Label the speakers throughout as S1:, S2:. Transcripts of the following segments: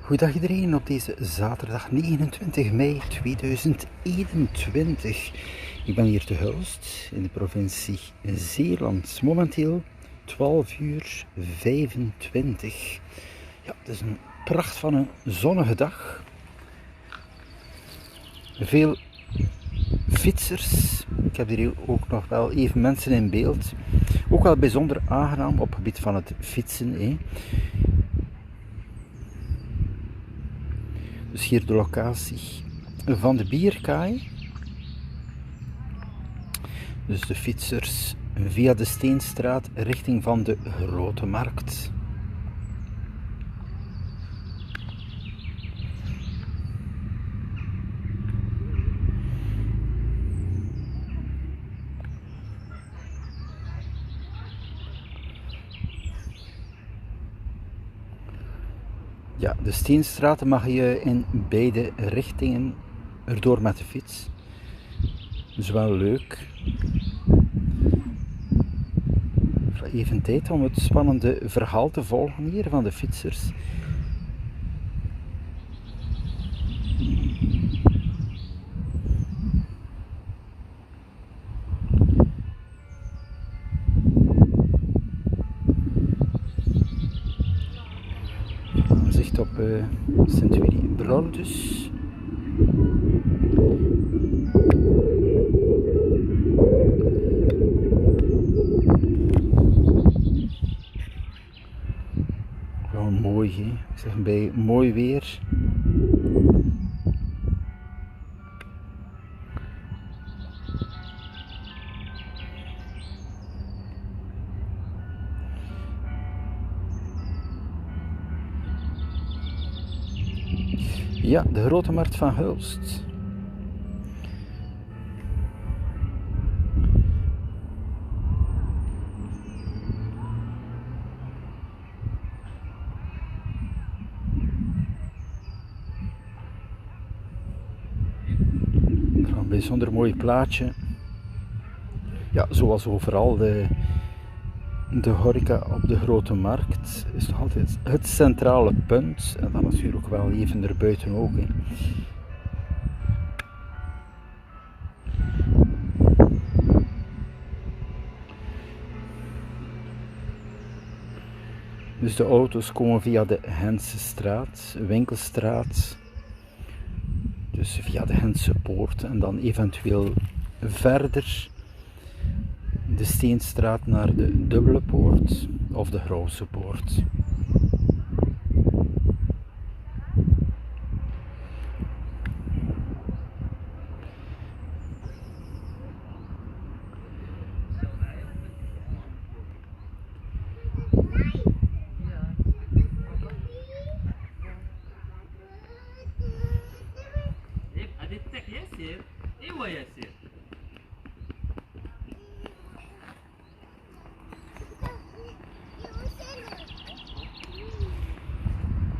S1: Goedendag iedereen op deze zaterdag 29 mei 2021. Ik ben hier te Hulst in de provincie Zeeland. Momenteel 12:25. Ja, het is een pracht van een zonnige dag. Veel fietsers. Ik heb hier ook nog wel even mensen in beeld. Ook wel bijzonder aangenaam op het gebied van het fietsen. Dus hier de locatie van de bierkaai. Dus de fietsers via de Steenstraat richting van de Grote Markt. Ja, de Steenstraat mag je in beide richtingen erdoor met de fiets. Dus wel leuk. Even tijd om het spannende verhaal te volgen hier van de fietsers. Zicht op Sint-Willy-Brodus. Wel mooi, hè? Ik zeg bij mooi weer. Ja, de Grote Markt van Hulst. Een bijzonder mooi plaatje. Ja, zoals overal de horeca op de Grote Markt is nog altijd het centrale punt. En dan natuurlijk wel even erbuiten ook. Hè. Dus de auto's komen via de Hensestraat, Winkelstraat. Dus via de Hense Poort en dan eventueel verder de Steenstraat naar de Dubbele Poort of de Grauwse Poort.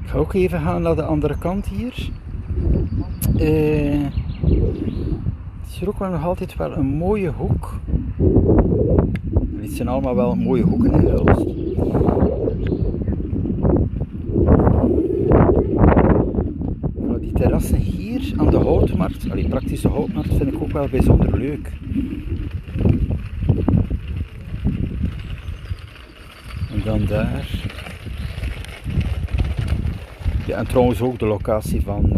S1: Ik ga ook even gaan naar de andere kant hier. Het is hier ook wel nog altijd wel een mooie hoek. Het zijn allemaal wel mooie hoeken in Hulst. Die terrassen hier aan de Houtmarkt, praktisch de Houtmarkt, vind ik ook wel bijzonder leuk. En dan daar. Ja, en trouwens ook de locatie van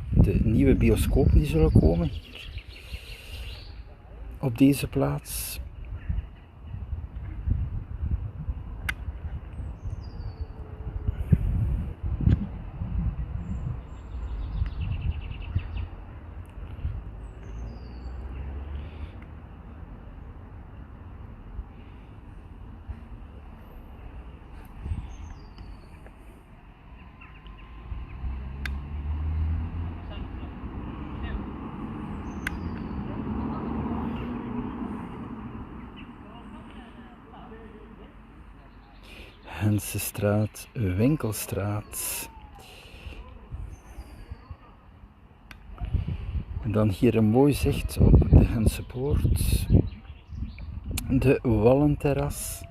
S1: de nieuwe bioscopen die zullen komen hier. Op deze plaats. Hensestraat, Winkelstraat. En dan hier een mooi zicht op de Hense Poort. De Wallenterras.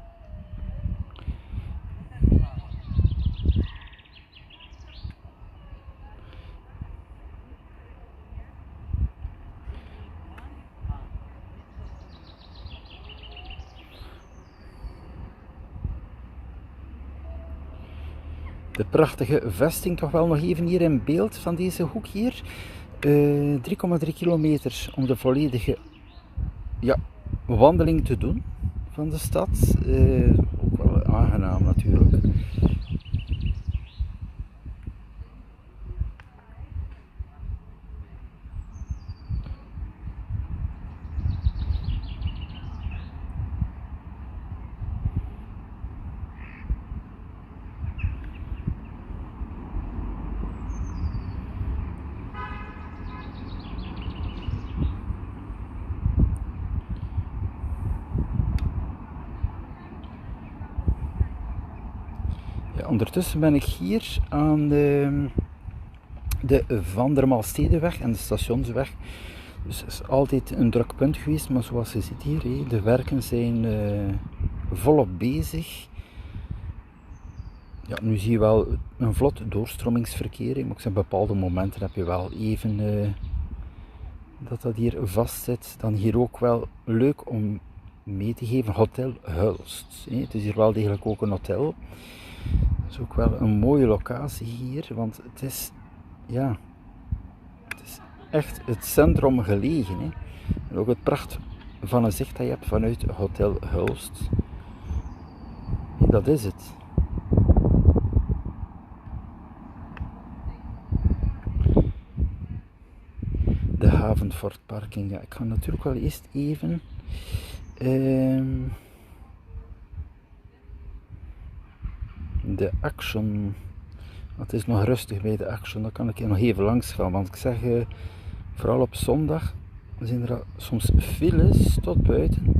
S1: De prachtige vesting toch wel nog even hier in beeld van deze hoek hier. 3,3 kilometer om de volledige wandeling te doen van de stad. Ook wel aangenaam natuurlijk. Ja, ondertussen ben ik hier aan de Van der Malstedeweg en de Stationsweg. Dus het is altijd een druk punt geweest, maar zoals je ziet hier, de werken zijn volop bezig. Ja, nu zie je wel een vlot doorstromingsverkeer, maar op bepaalde momenten heb je wel even dat hier vast zit. Dan hier ook wel leuk om mee te geven, Hotel Hulst. Het is hier wel degelijk ook een hotel. Het is ook wel een mooie locatie hier, want het is, ja, het is echt het centrum gelegen. Hè. En ook het pracht van een zicht dat je hebt vanuit Hotel Hulst. Dat is het. De Havenfortparking. Ja, ik ga natuurlijk wel eerst even de Action. Het is nog rustig bij de Action, dan kan ik hier nog even langs gaan. Want ik zeg, vooral op zondag zijn er soms files tot buiten.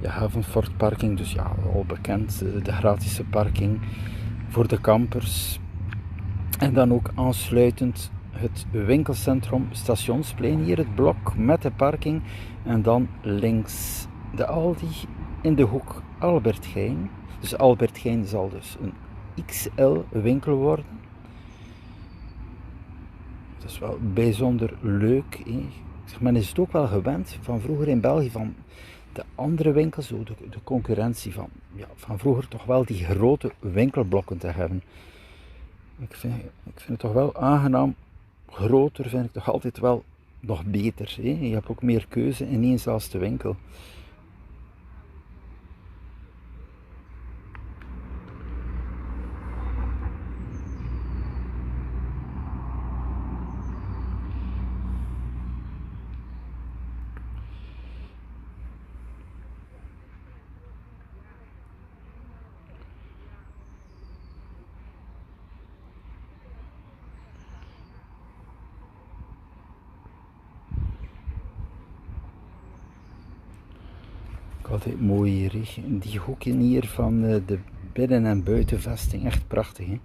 S1: Ja, Havenfortparking, dus ja, al bekend, de gratis parking voor de campers. En dan ook aansluitend het winkelcentrum Stationsplein, hier het blok met de parking. En dan links de Aldi in de hoek Albert Geijn. Dus Albert Geijn zal dus een XL winkel worden. Dat is wel bijzonder leuk. Men is het ook wel gewend van vroeger in België van de andere winkels, zo de concurrentie van vroeger toch wel die grote winkelblokken te hebben. Ik vind het toch wel aangenaam. Groter vind ik toch altijd wel nog beter. Hè? Je hebt ook meer keuze in éénzelfde winkel. Altijd mooi hier, hè? Die hoeken hier van de binnen- en buitenvesting, echt prachtig. Hè?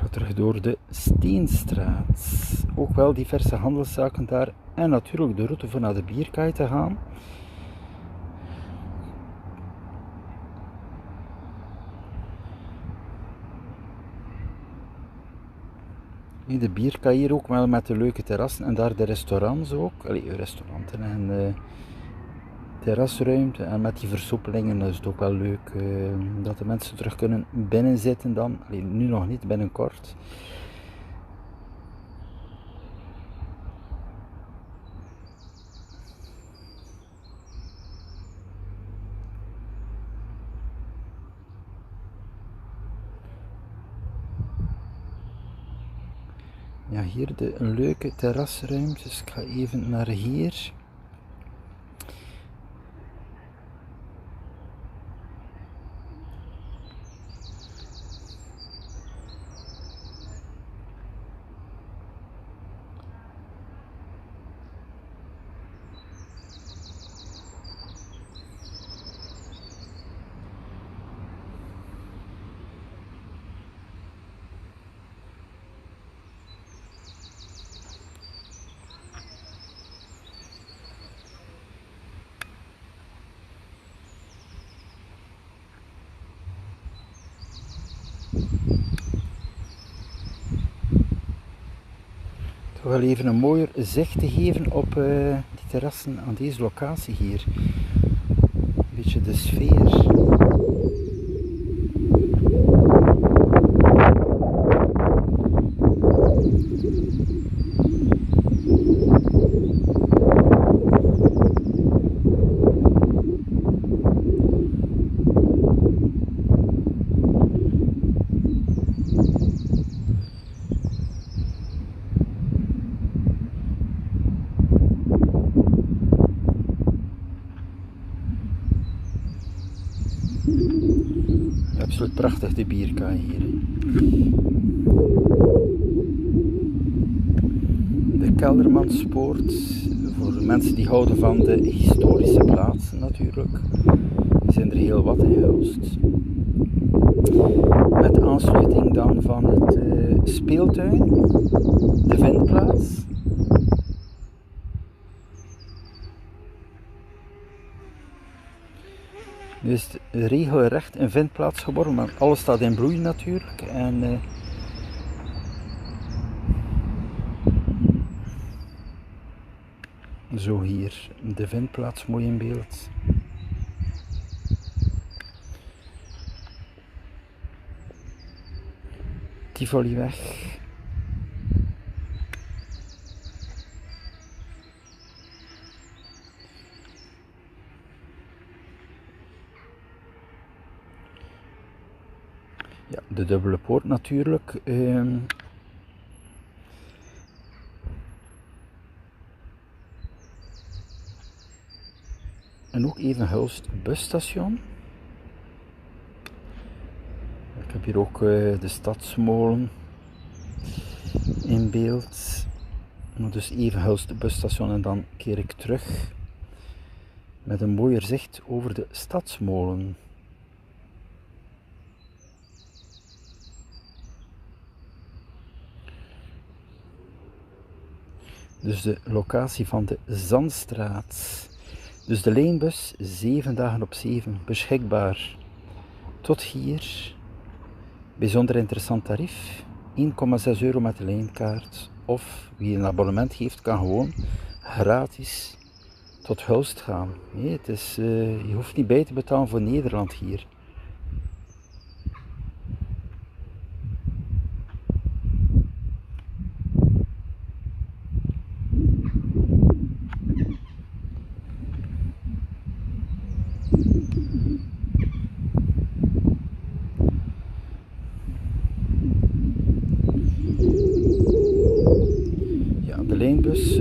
S1: Terug door de Steenstraat. Ook wel diverse handelszaken daar. En natuurlijk de route voor naar de Bierkaai te gaan. De Bierkaai hier ook wel met de leuke terrassen. En daar de restaurants ook. Restauranten en terrasruimte. En met die versoepelingen is het ook wel leuk dat de mensen terug kunnen binnenzitten dan. Nu nog niet, binnenkort. Ja, hier een leuke terrasruimte. Dus ik ga even naar hier. toch wel even een mooier zicht te geven op die terrassen aan deze locatie hier. Een beetje de sfeer. Absoluut prachtig, de bierkaai hier. De Keldermanspoort, voor mensen die houden van de historische plaatsen natuurlijk. Er zijn er heel wat in Hulst. Met aansluiting dan van het speeltuin, de vindplaats. Nu is het regelrecht een vindplaats geworden, maar alles staat in bloei natuurlijk. En zo hier de vindplaats mooi in beeld. Tivoliweg. Ja, de dubbele poort natuurlijk. En ook even Hulst busstation. Ik heb hier ook de Stadsmolen in beeld. Dus even Hulst busstation en dan keer ik terug met een mooier zicht over de Stadsmolen. Dus de locatie van de Zandstraat. Dus de lijnbus 7 dagen op 7 beschikbaar. Tot hier. Bijzonder interessant tarief. 1,6 euro met de lijnkaart. Of wie een abonnement heeft kan gewoon gratis tot Hulst gaan. Nee, het is, je hoeft niet bij te betalen voor Nederland hier. De lijnbus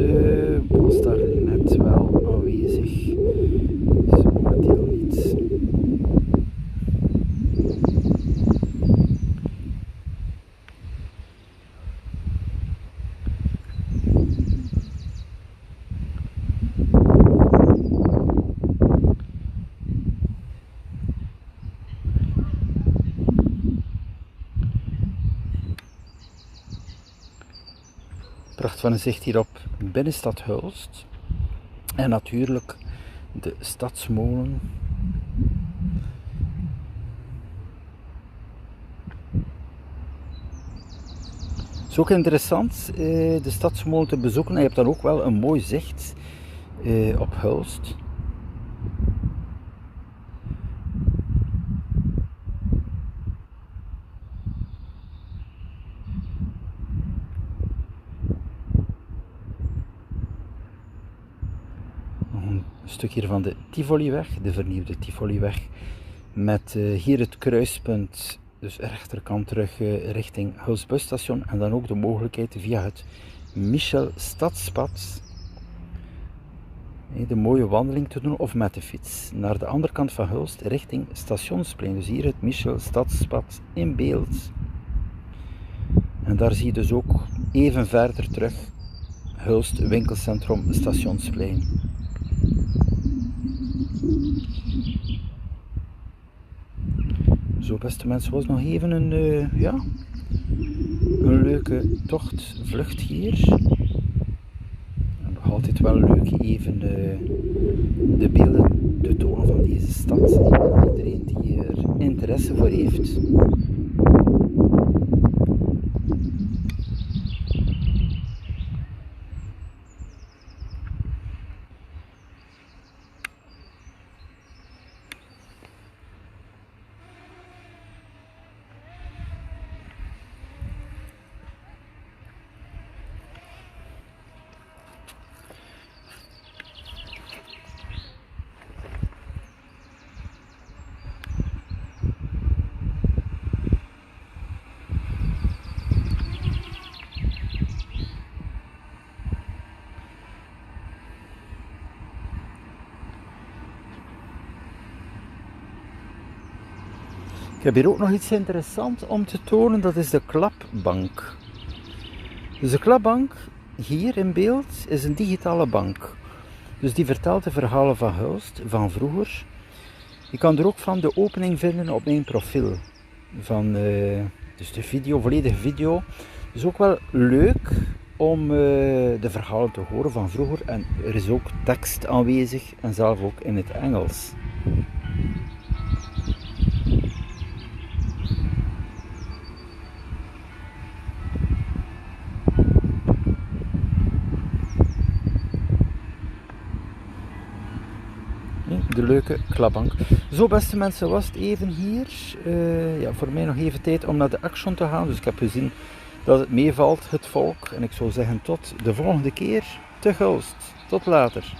S1: was daar net wel aanwezig, dus momenteel niet. Pracht van een zicht hier op binnenstad Hulst. En natuurlijk de Stadsmolen. Het is ook interessant de Stadsmolen te bezoeken. En je hebt dan ook wel een mooi zicht op Hulst. Een stuk hier van de Tivoliweg, de vernieuwde Tivoliweg, met hier het kruispunt, dus rechterkant terug richting Hulst busstation en dan ook de mogelijkheid via het Michel Stadspad de mooie wandeling te doen of met de fiets naar de andere kant van Hulst richting Stationsplein. Dus hier het Michel Stadspad in beeld. En daar zie je dus ook even verder terug Hulst winkelcentrum Stationsplein. Zo beste mensen, was nog even een leuke tochtvlucht hier. En nog altijd wel leuk even de beelden te tonen van deze stad. Iedereen die er interesse voor heeft. heb hier ook nog iets interessants om te tonen, dat is de klapbank. Dus de klapbank, hier in beeld, is een digitale bank. Dus die vertelt de verhalen van Hulst, van vroeger. Je kan er ook van de opening vinden op mijn profiel. Dus de video, volledige video. Dus ook wel leuk om de verhalen te horen van vroeger. En er is ook tekst aanwezig en zelf ook in het Engels. De leuke klapbank. Zo beste mensen, was het even hier. Ja, voor mij nog even tijd om naar de Action te gaan. Dus ik heb gezien dat het meevalt, het volk. En ik zou zeggen tot de volgende keer te Hulst. Tot later.